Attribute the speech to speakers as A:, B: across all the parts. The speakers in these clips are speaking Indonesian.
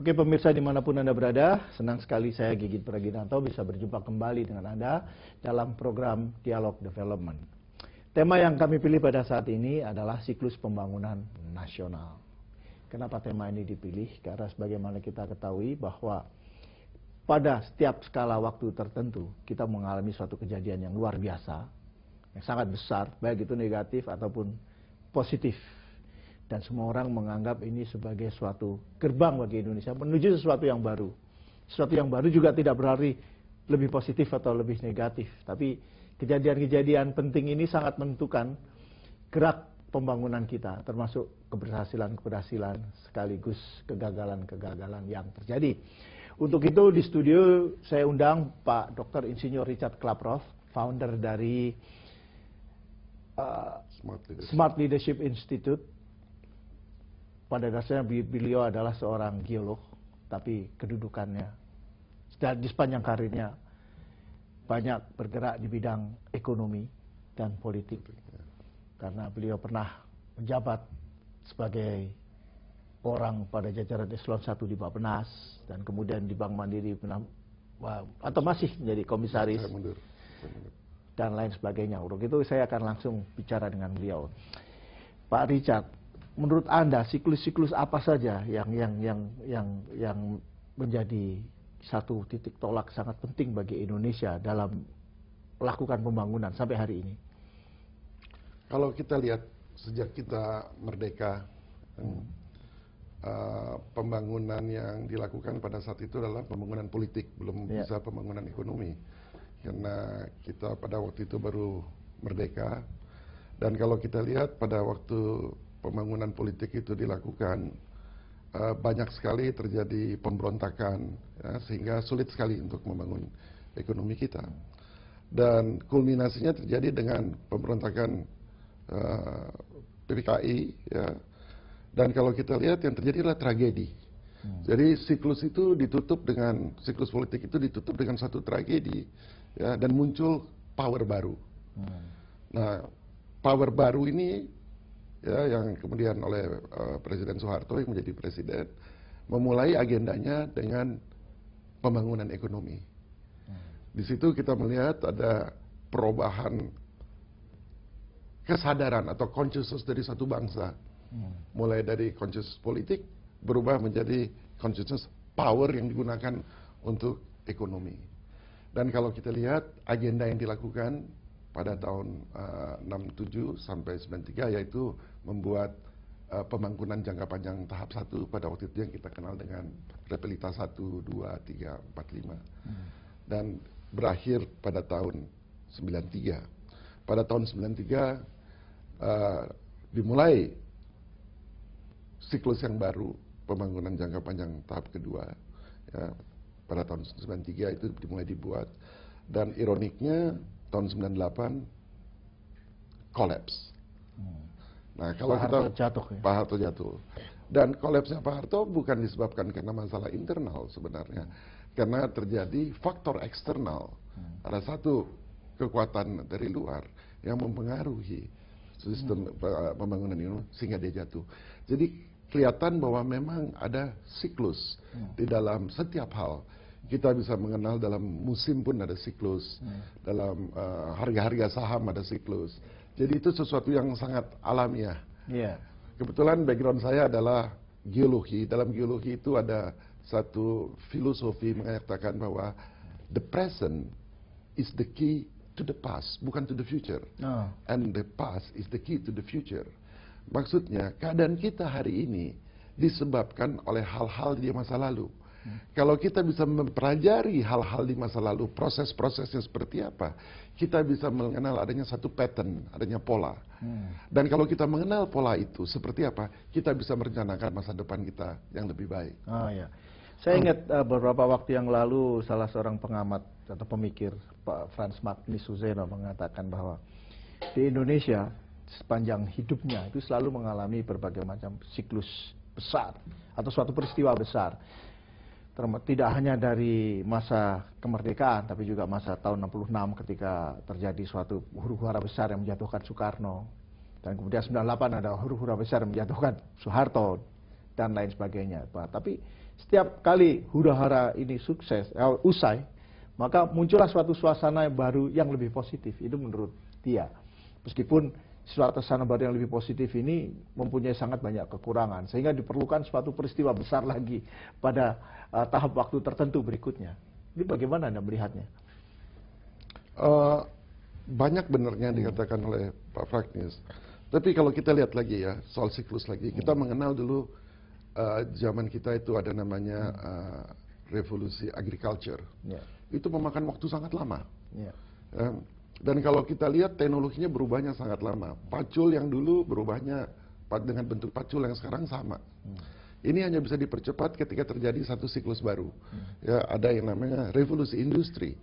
A: Oke pemirsa dimanapun Anda berada, senang sekali saya Gigit Praginanto bisa berjumpa kembali dengan Anda dalam program Dialog Development. Tema yang kami pilih pada saat ini adalah siklus pembangunan nasional. Kenapa tema ini dipilih? Karena sebagaimana kita ketahui bahwa pada setiap skala waktu tertentu kita mengalami suatu kejadian yang luar biasa, yang sangat besar, baik itu negatif ataupun positif. Dan semua orang menganggap ini sebagai suatu gerbang bagi Indonesia menuju sesuatu yang baru. Sesuatu yang baru juga tidak berarti lebih positif atau lebih negatif. Tapi kejadian-kejadian penting ini sangat menentukan gerak pembangunan kita, termasuk keberhasilan-keberhasilan sekaligus kegagalan-kegagalan yang terjadi. Untuk itu di studio saya undang Pak Dr. Insinyur Richard Klaprow, founder dari Smart Leadership Institute. Pada dasarnya beliau adalah seorang geolog, tapi kedudukannya dan di sepanjang karirnya banyak bergerak di bidang ekonomi dan politik. Karena beliau pernah menjabat sebagai orang pada jajaran Eselon 1 di Bappenas dan kemudian di Bank Mandiri atau masih menjadi komisaris dan lain sebagainya. Untuk itu saya akan langsung bicara dengan beliau. Pak Richard, menurut Anda siklus-siklus apa saja yang menjadi satu titik tolak sangat penting bagi Indonesia dalam melakukan pembangunan sampai hari ini?
B: Kalau kita lihat sejak kita merdeka, pembangunan yang dilakukan pada saat itu adalah pembangunan politik, belum bisa pembangunan ekonomi. Karena kita pada waktu itu baru merdeka. Dan kalau kita lihat pada waktu pembangunan politik itu dilakukan, banyak sekali terjadi pemberontakan, ya, sehingga sulit sekali untuk membangun ekonomi kita. Dan kulminasinya terjadi dengan pemberontakan PPKI, ya. Dan kalau kita lihat yang terjadi adalah tragedi. Jadi siklus politik itu ditutup dengan satu tragedi, ya, dan muncul power baru. Nah, power baru ini, ya, yang kemudian oleh Presiden Soeharto yang menjadi presiden, memulai agendanya dengan pembangunan ekonomi. Di situ kita melihat ada perubahan kesadaran atau consciousness dari satu bangsa. Mulai dari consciousness politik berubah menjadi consciousness power yang digunakan untuk ekonomi. Dan kalau kita lihat agenda yang dilakukan pada tahun 67 sampai 93, yaitu membuat pembangunan jangka panjang tahap 1 pada waktu itu yang kita kenal dengan Repelita 1, 2, 3, 4, 5. Dan berakhir pada tahun 93. Pada tahun 93 dimulai siklus yang baru, pembangunan jangka panjang tahap kedua. Ya, pada tahun 93 itu dimulai dibuat. Dan ironiknya tahun 98 kolaps. Nah, kalau Pak Harto jatuh. Dan kolapsnya Pak Harto bukan disebabkan karena masalah internal sebenarnya. Karena terjadi faktor eksternal. Ada satu kekuatan dari luar yang mempengaruhi sistem pembangunan ini sehingga dia jatuh. Jadi kelihatan bahwa memang ada siklus di dalam setiap hal. Kita bisa mengenal dalam musim pun ada siklus, dalam harga-harga saham ada siklus. Jadi itu sesuatu yang sangat alamiah. Kebetulan background saya adalah geologi. Dalam geologi itu ada satu filosofi mengatakan bahwa the present is the key to the past, bukan to the future. And the past is the key to the future. Maksudnya keadaan kita hari ini disebabkan oleh hal-hal di masa lalu. Kalau kita bisa mempelajari hal-hal di masa lalu, proses-prosesnya seperti apa, kita bisa mengenal adanya satu pattern, adanya pola. Dan kalau kita mengenal pola itu seperti apa, kita bisa merencanakan masa depan kita yang lebih baik.
A: Saya ingat beberapa waktu yang lalu salah seorang pengamat atau pemikir, Pak Frans Magnus Suzeno, mengatakan bahwa di Indonesia sepanjang hidupnya itu selalu mengalami berbagai macam siklus besar atau suatu peristiwa besar. Tidak hanya dari masa kemerdekaan, tapi juga masa tahun 66 ketika terjadi suatu huru-hara besar yang menjatuhkan Soekarno. Dan kemudian 98 ada huru-hara besar yang menjatuhkan Soeharto. dan lain sebagainya, Pak. Tapi setiap kali huru-hara ini usai, maka muncullah suatu suasana yang baru yang lebih positif. Itu menurut dia. Meskipun suasana baru yang lebih positif ini mempunyai sangat banyak kekurangan, sehingga diperlukan suatu peristiwa besar lagi pada tahap waktu tertentu berikutnya. Ini bagaimana Anda melihatnya?
B: Banyak benarnya dikatakan oleh Pak Fragnis. Tapi kalau kita lihat lagi ya, soal siklus lagi, kita mengenal dulu zaman kita itu ada namanya revolusi agriculture. Itu memakan waktu sangat lama. Dan kalau kita lihat teknologinya berubahnya sangat lama. Pacul yang dulu berubahnya dengan bentuk pacul yang sekarang sama. Ini hanya bisa dipercepat ketika terjadi satu siklus baru. Ya, ada yang namanya revolusi industri.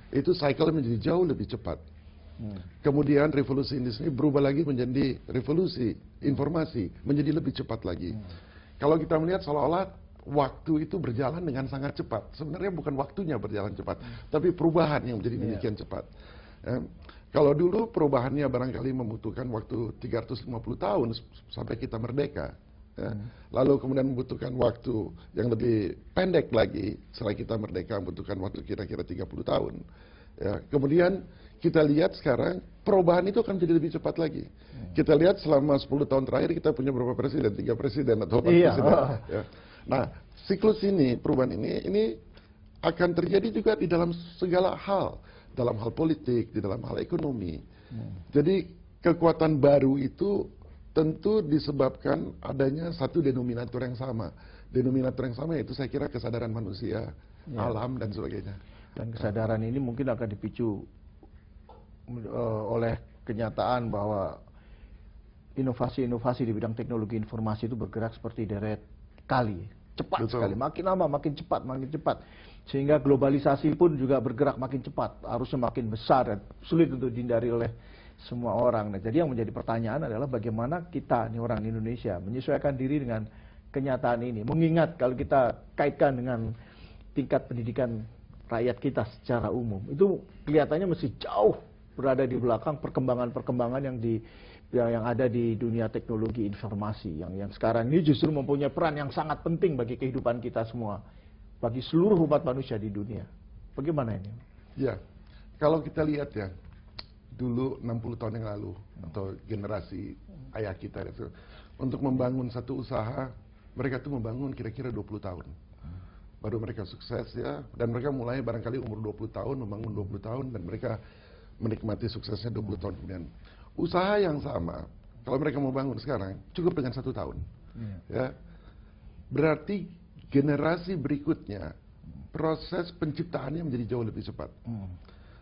B: Itu cycle menjadi jauh lebih cepat. Kemudian revolusi industri berubah lagi menjadi revolusi informasi, menjadi lebih cepat lagi. Kalau kita melihat seolah-olah waktu itu berjalan dengan sangat cepat. Sebenarnya bukan waktunya berjalan cepat, tapi perubahan yang menjadi demikian cepat. Kalau dulu perubahannya barangkali membutuhkan waktu 350 tahun sampai kita merdeka. Lalu kemudian membutuhkan waktu yang lebih pendek lagi setelah kita merdeka, membutuhkan waktu kira-kira 30 tahun. Kemudian kita lihat sekarang perubahan itu akan jadi lebih cepat lagi. Kita lihat selama 10 tahun terakhir kita punya berapa presiden? 3 presiden atau 4 presiden. Nah, siklus ini, perubahan ini akan terjadi juga di dalam segala hal. Dalam hal politik, di dalam hal ekonomi. Jadi kekuatan baru itu tentu disebabkan adanya satu denominator yang sama. Denominator yang sama yaitu saya kira kesadaran manusia, alam dan sebagainya.
A: Dan kesadaran ini mungkin akan dipicu oleh kenyataan bahwa inovasi-inovasi di bidang teknologi informasi itu bergerak seperti deret kali, cepat sekali, makin lama makin cepat, sehingga globalisasi pun juga bergerak makin cepat, arusnya makin besar dan sulit untuk dihindari oleh semua orang. Nah, jadi yang menjadi pertanyaan adalah bagaimana kita, nih orang Indonesia, menyesuaikan diri dengan kenyataan ini, mengingat kalau kita kaitkan dengan tingkat pendidikan rakyat kita secara umum, itu kelihatannya masih jauh berada di belakang perkembangan-perkembangan yang ada di dunia teknologi informasi yang sekarang ini justru mempunyai peran yang sangat penting bagi kehidupan kita semua, bagi seluruh umat manusia di dunia. Bagaimana ini?
B: Ya, kalau kita lihat ya, dulu 60 tahun yang lalu atau generasi ayah kita itu, untuk membangun satu usaha, mereka tuh membangun kira-kira 20 tahun. Baru mereka sukses ya, dan mereka mulai barangkali umur 20 tahun, membangun 20 tahun, dan mereka menikmati suksesnya 20 tahun kemudian. Usaha yang sama, kalau mereka mau bangun sekarang, cukup dengan 1 tahun. Ya. Berarti generasi berikutnya, proses penciptaannya menjadi jauh lebih cepat.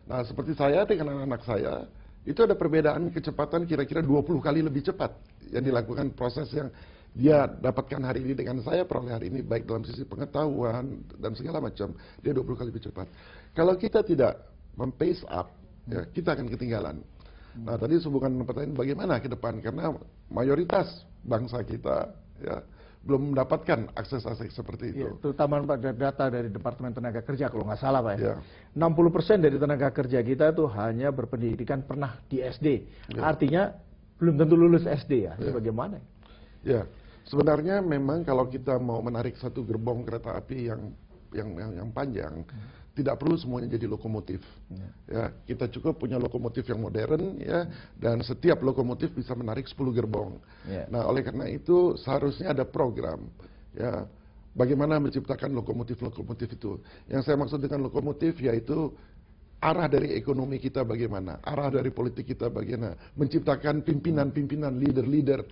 B: Nah, seperti saya dengan anak-anak saya, itu ada perbedaan kecepatan kira-kira 20 kali lebih cepat yang dilakukan proses yang dia dapatkan hari ini dengan saya peroleh hari ini, baik dalam sisi pengetahuan dan segala macam, dia 20 kali lebih cepat. Kalau kita tidak pace up, ya, kita akan ketinggalan. Nah, tadi hubungan pertanyaan bagaimana ke depan, karena mayoritas bangsa kita ya belum mendapatkan akses-akses seperti itu.
A: Ya, terutama pada data dari Departemen Tenaga Kerja kalau nggak salah Pak ya. 60% dari tenaga kerja kita itu hanya berpendidikan pernah di SD. Artinya belum tentu lulus SD ya. Ini bagaimana?
B: Ya, sebenarnya memang kalau kita mau menarik satu gerbong kereta api yang panjang, tidak perlu semuanya jadi lokomotif. Ya, kita cukup punya lokomotif yang modern ya, dan setiap lokomotif bisa menarik 10 gerbong. Nah, oleh karena itu seharusnya ada program ya, bagaimana menciptakan lokomotif-lokomotif itu. Yang saya maksud dengan lokomotif yaitu arah dari ekonomi kita bagaimana, arah dari politik kita bagaimana, menciptakan pimpinan-pimpinan, leader-leader,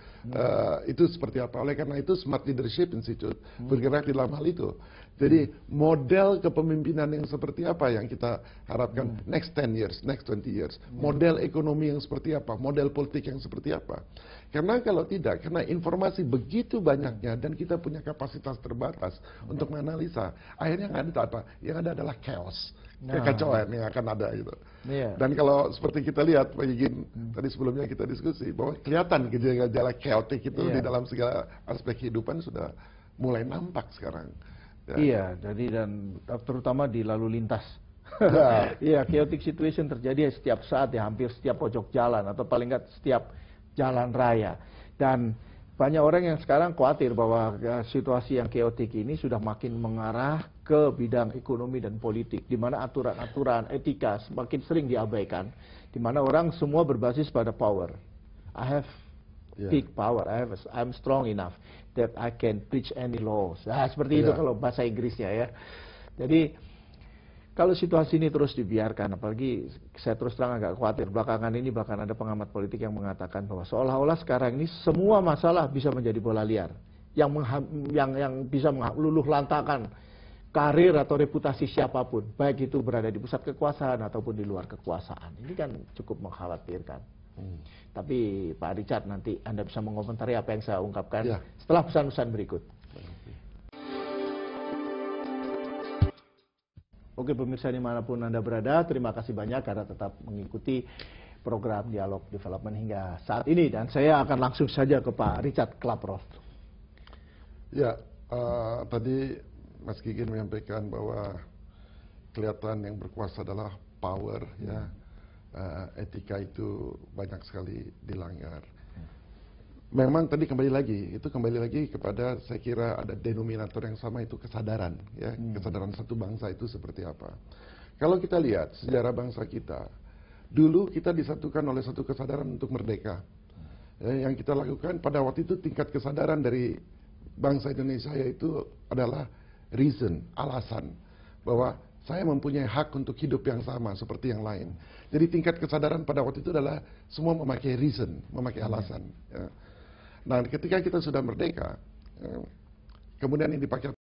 B: itu seperti apa. Oleh karena itu Smart Leadership Institute bergerak di dalam hal itu. Jadi model kepemimpinan yang seperti apa yang kita harapkan next 10 years, next 20 years. Model ekonomi yang seperti apa, model politik yang seperti apa. Karena kalau tidak, karena informasi begitu banyaknya dan kita punya kapasitas terbatas untuk menganalisa, akhirnya yang ada apa? Yang ada adalah chaos. Kekacauan yang akan ada gitu. Dan kalau seperti kita lihat Pak Yigin, tadi sebelumnya kita diskusi bahwa kelihatan gejala chaotic itu di dalam segala aspek kehidupan sudah mulai nampak sekarang.
A: Ya. Iya, jadi dan terutama di lalu lintas. Iya, chaotic situation terjadi setiap saat ya, hampir setiap pojok jalan atau paling nggak setiap jalan raya. Dan banyak orang yang sekarang khawatir bahwa situasi yang chaotic ini sudah makin mengarah ke bidang ekonomi dan politik, di mana aturan-aturan etika semakin sering diabaikan, di mana orang semua berbasis pada power. I have big power, I'm strong enough that I can preach any laws. Nah, seperti itu kalau bahasa Inggrisnya ya. Jadi kalau situasi ini terus dibiarkan, apalagi saya terus terang agak khawatir, belakangan ini bahkan ada pengamat politik yang mengatakan bahwa seolah-olah sekarang ini semua masalah bisa menjadi bola liar, yang bisa meluluh lantakan karir atau reputasi siapapun, baik itu berada di pusat kekuasaan ataupun di luar kekuasaan. Ini kan cukup mengkhawatirkan. Tapi Pak Richard, nanti Anda bisa mengomentari apa yang saya ungkapkan setelah pesan-pesan berikut. Oke pemirsa dimanapun Anda berada, terima kasih banyak karena tetap mengikuti program Dialog Development hingga saat ini. Dan saya akan langsung saja ke Pak Richard Klaproth.
B: Ya, tadi Mas Gigin menyampaikan bahwa kelihatan yang berkuasa adalah power, ya. Etika itu banyak sekali dilanggar. Memang tadi kembali lagi kepada, saya kira ada denominator yang sama, itu kesadaran, ya, kesadaran satu bangsa itu seperti apa. Kalau kita lihat sejarah bangsa kita, dulu kita disatukan oleh satu kesadaran untuk merdeka. Ya, yang kita lakukan pada waktu itu, tingkat kesadaran dari bangsa Indonesia yaitu adalah reason, alasan bahwa saya mempunyai hak untuk hidup yang sama seperti yang lain. Jadi tingkat kesadaran pada waktu itu adalah semua memakai reason, memakai alasan. Ya. Nah, ketika kita sudah merdeka, kemudian ini dipakai